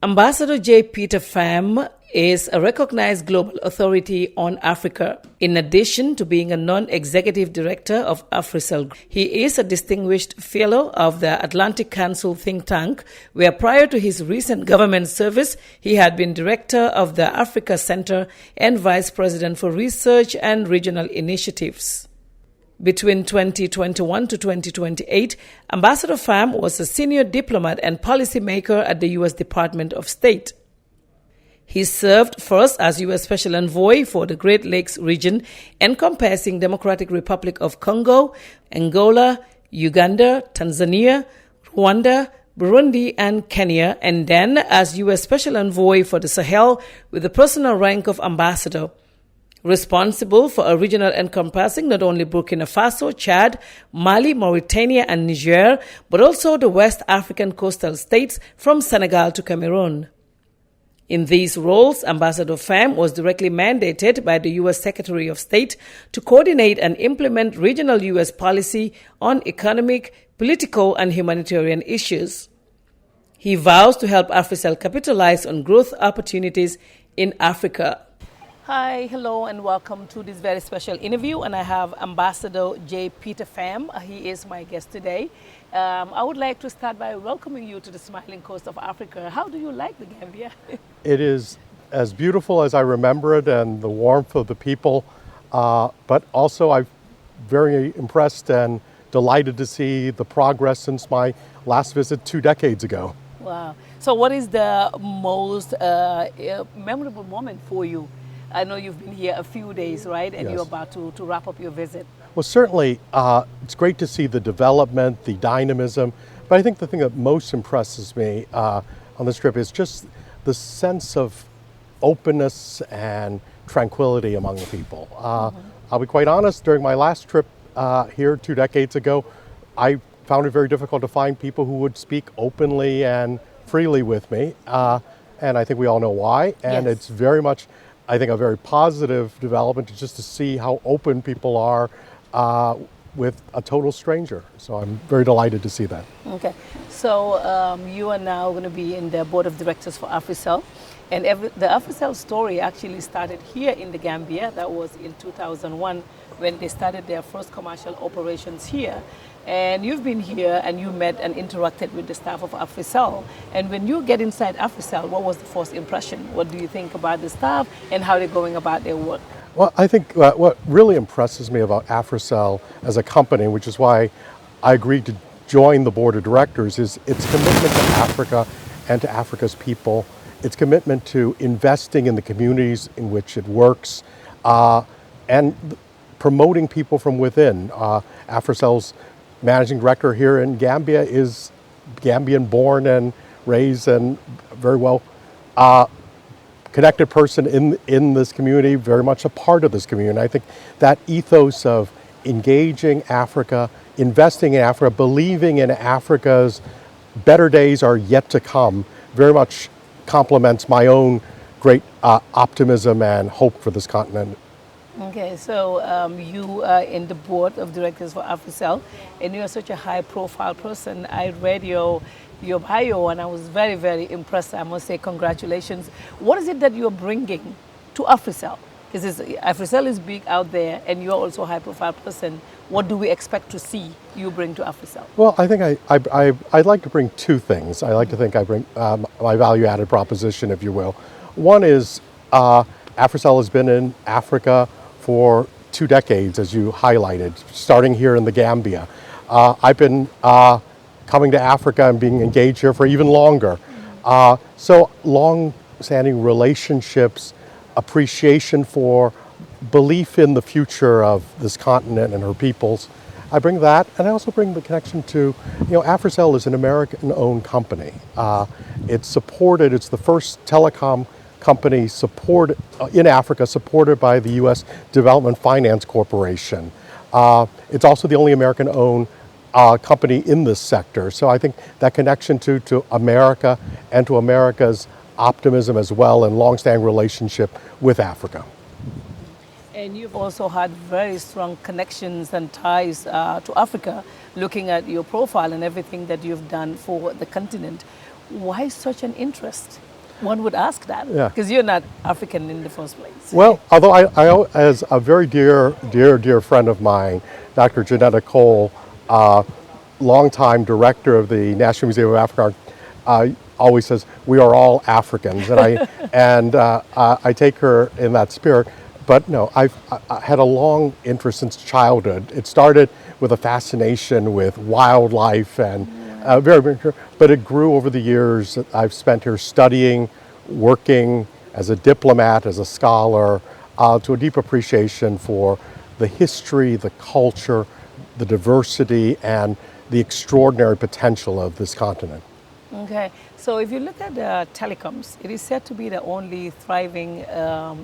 Ambassador J. Peter Pham is a recognized global authority on Africa. In addition to being a non-executive director of AfriCell, he is a distinguished fellow of the Atlantic Council think tank, where prior to his recent government service, he had been director of the Africa Center and vice president for research and regional initiatives. Between 2021 to 2028, Ambassador Pham was a senior diplomat and policymaker at the U.S. Department of State. He served first as U.S. Special Envoy for the Great Lakes region, encompassing Democratic Republic of Congo, Angola, Uganda, Tanzania, Rwanda, Burundi, and Kenya, and then as U.S. Special Envoy for the Sahel with the personal rank of ambassador. Responsible for a regional encompassing not only Burkina Faso, Chad, Mali, Mauritania, and Niger, but also the West African coastal states from Senegal to Cameroon. In these roles, Ambassador Pham was directly mandated by the U.S. Secretary of State to coordinate and implement regional U.S. policy on economic, political, and humanitarian issues. He vows to help AfriCell capitalize on growth opportunities in Africa. Hi, hello, and welcome to this very special interview. And I have Ambassador J. Peter Pham. He is my guest today. I would like to start by welcoming you to the smiling coast of Africa. How do you like the Gambia? It is as beautiful as I remember it, and the warmth of the people. But also, I'm very impressed and delighted to see the progress since my last visit 2 decades ago. Wow. So what is the most memorable moment for you? I know you've been here a few days, right? And Yes. You're about to wrap up your visit. Well, certainly, it's great to see the development, the dynamism. But I think the thing that most impresses me on this trip is just the sense of openness and tranquility among the people. I'll be quite honest, during my last trip here 2 decades ago, I found it very difficult to find people who would speak openly and freely with me. And I think we all know why. And Yes. it's very much, I think, a very positive development just to see how open people are with a total stranger. So I'm very delighted to see that. Okay. So you are now going to be in the board of directors for AfriCell. And the AfriCell story actually started here in the Gambia. That was in 2001 when they started their first commercial operations here. And you've been here and you met and interacted with the staff of AfriCell. And when you get inside AfriCell, what was the first impression? What do you think about the staff and how they're going about their work? Well, I think what really impresses me about AfriCell as a company, which is why I agreed to join the board of directors, is its commitment to Africa and to Africa's people, its commitment to investing in the communities in which it works, and promoting people from within. AfriCell's managing director here in Gambia is Gambian born and raised and very well connected person in this community, very much a part of this community. And I think that ethos of engaging Africa, investing in Africa, believing in Africa's better days are yet to come, very much complements my own great optimism and hope for this continent. Okay, so you are in the board of directors for AfriCell, and you are such a high-profile person. I read your bio, and I was very, very impressed. I must say, congratulations. What is it that you're bringing to AfriCell? Because AfriCell is big out there, and you're also a high-profile person. What do we expect to see you bring to AfriCell? Well, I think I'd like to bring two things. I like to think I bring my value-added proposition, if you will. One is AfriCell has been in Africa for 2 decades, as you highlighted, starting here in the Gambia. I've been coming to Africa and being engaged here for even longer. So long-standing relationships, appreciation for, belief in the future of this continent and her peoples. I bring that, and I also bring the connection to, AfriCell is an American-owned company. It's the first telecom company in Africa supported by the U.S. Development Finance Corporation. It's also the only American-owned company in this sector. So I think that connection to America and to America's optimism as well and long-standing relationship with Africa. And you've also had very strong connections and ties to Africa, looking at your profile and everything that you've done for the continent. Why such an interest One would ask that Yeah. because you're not African in the first place. Well, although as a very dear friend of mine, Dr. Janetta Cole, longtime director of the National Museum of African Art, always says we are all Africans, and I take her in that spirit. But no, I had a long interest since childhood. It started with a fascination with wildlife and but it grew over the years. I've spent here studying, working as a diplomat, as a scholar, to a deep appreciation for the history, the culture, the diversity, and the extraordinary potential of this continent. Okay, so if you look at telecoms, it is said to be the only thriving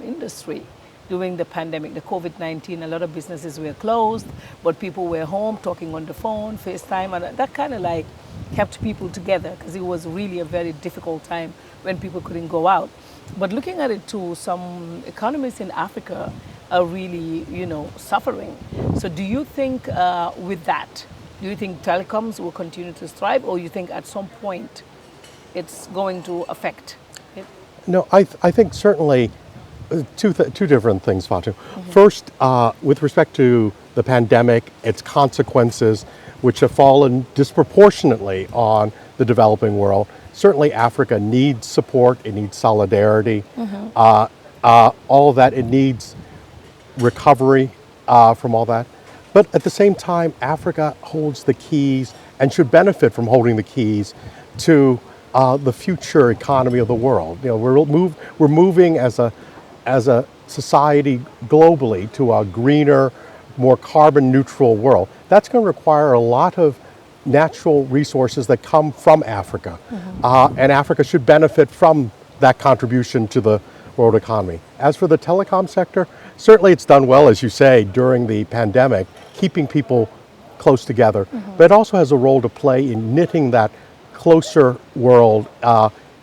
industry during the pandemic, the COVID-19. A lot of businesses were closed, but people were home talking on the phone, FaceTime, and that kind of like kept people together because it was really a very difficult time when people couldn't go out. But looking at it too, some economies in Africa are really, suffering. So do you think with that, do you think telecoms will continue to thrive, or you think at some point it's going to affect it? No, I think certainly two different things, Fatu. First, with respect to the pandemic, its consequences, which have fallen disproportionately on the developing world. Certainly Africa needs support, it needs solidarity, all of that, it needs recovery from all that. But at the same time, Africa holds the keys and should benefit from holding the keys to the future economy of the world. We're moving as a society globally to a greener, more carbon neutral world. That's going to require a lot of natural resources that come from Africa. And Africa should benefit from that contribution to the world economy. As for the telecom sector, certainly it's done well, as you say, during the pandemic, keeping people close together. But it also has a role to play in knitting that closer world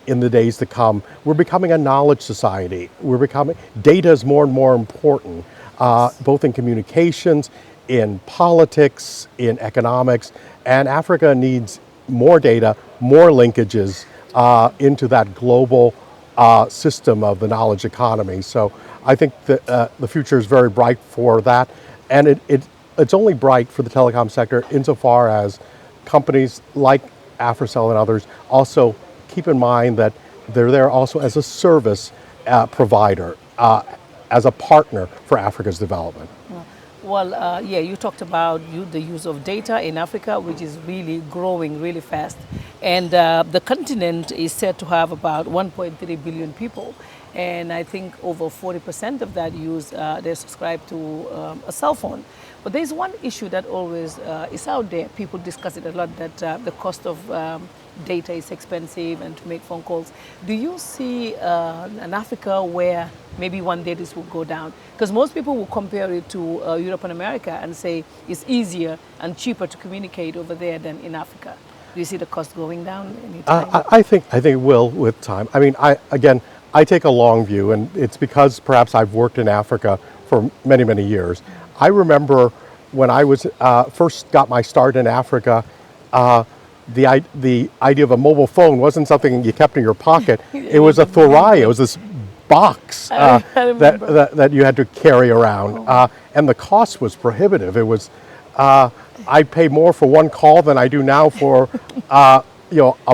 in the days to come. We're becoming a knowledge society. Data is more and more important, both in communications, in politics, in economics, and Africa needs more data, more linkages into that global system of the knowledge economy. So I think that the future is very bright for that, and it's only bright for the telecom sector insofar as companies like Africell and others also keep in mind that they're there also as a service provider, as a partner for Africa's development. Well, you talked about the use of data in Africa, which is really growing really fast. And the continent is said to have about 1.3 billion people. And I think over 40% of that they subscribe to a cell phone. But there's one issue that always is out there. People discuss it a lot, that the cost of data is expensive and to make phone calls. Do you see an Africa where maybe one day this will go down? Because most people will compare it to Europe and America and say it's easier and cheaper to communicate over there than in Africa. Do you see the cost going down anytime? I think it will with time. I mean, I take a long view, and it's because perhaps I've worked in Africa for many, many years. I remember when I was first got my start in Africa, the idea of a mobile phone wasn't something you kept in your pocket. It was a thoraya. It was this box that you had to carry around, and the cost was prohibitive. It was I pay more for one call than I do now for a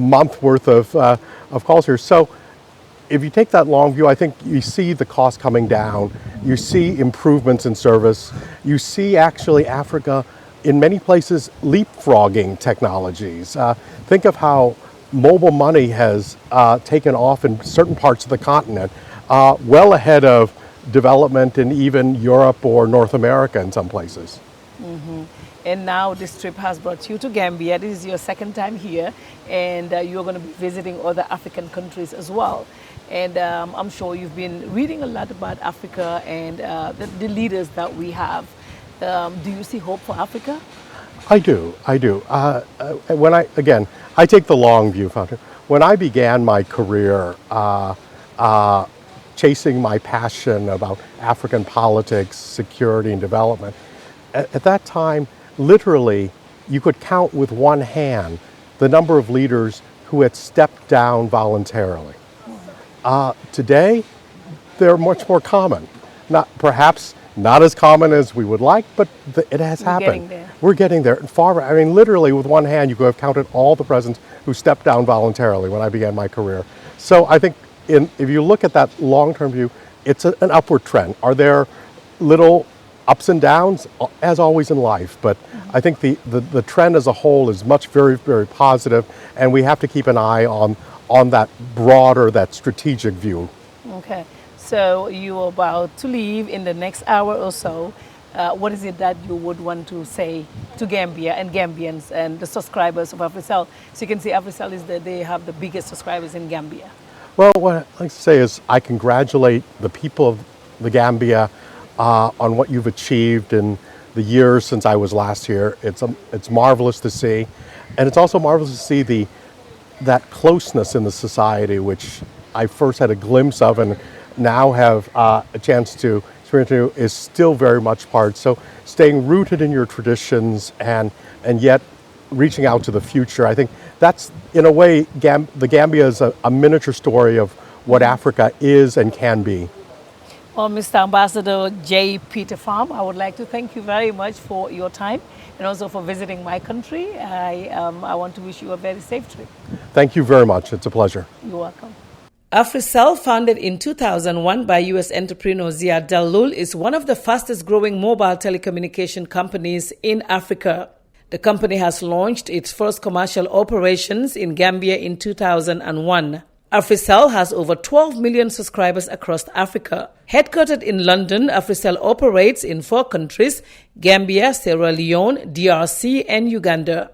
month worth of calls here. So if you take that long view, I think you see the cost coming down. You see improvements in service. You see actually Africa in many places leapfrogging technologies. Think of how mobile money has taken off in certain parts of the continent, well ahead of development in even Europe or North America in some places. And now this trip has brought you to Gambia. This is your second time here, and you're going to be visiting other African countries as well. And I'm sure you've been reading a lot about Africa and the leaders that we have. Do you see hope for Africa? I do. I take the long view, Fatu. When I began my career chasing my passion about African politics, security, and development, at that time, literally, you could count with one hand the number of leaders who had stepped down voluntarily. Today, they're much more common. Perhaps not as common as we would like, but it has happened. Getting there. We're getting there. I mean, literally, with one hand, you could have counted all the presidents who stepped down voluntarily when I began my career. So I think if you look at that long-term view, it's an upward trend. Are there little ups and downs, as always in life? But I think the trend as a whole is very, very positive, and we have to keep an eye on that broader, that strategic view. Okay. So you're about to leave in the next hour or so. What is it that you would want to say to Gambia and Gambians and the subscribers of AfriCell? So you can see AfriCell they have the biggest subscribers in Gambia. Well, what I'd like to say is I congratulate the people of the Gambia on what you've achieved in the years since I was last here. It's marvelous to see, and it's also marvelous to see that closeness in the society, which I first had a glimpse of and now have a chance to experience, is still very much part. So staying rooted in your traditions and yet reaching out to the future. I think that's, in a way, the Gambia is a miniature story of what Africa is and can be. Well, Mr. Ambassador J. Peter Pham, I would like to thank you very much for your time and also for visiting my country. I want to wish you a very safe trip. Thank you very much. It's a pleasure. You're welcome. AfriCell, founded in 2001 by U.S. entrepreneur Ziad Dallul, is one of the fastest growing mobile telecommunication companies in Africa. The company has launched its first commercial operations in Gambia in 2001. AfriCell has over 12 million subscribers across Africa. Headquartered in London, AfriCell operates in 4 countries: Gambia, Sierra Leone, DRC, and Uganda.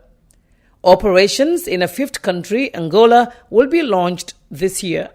Operations in a 5th country, Angola, will be launched this year.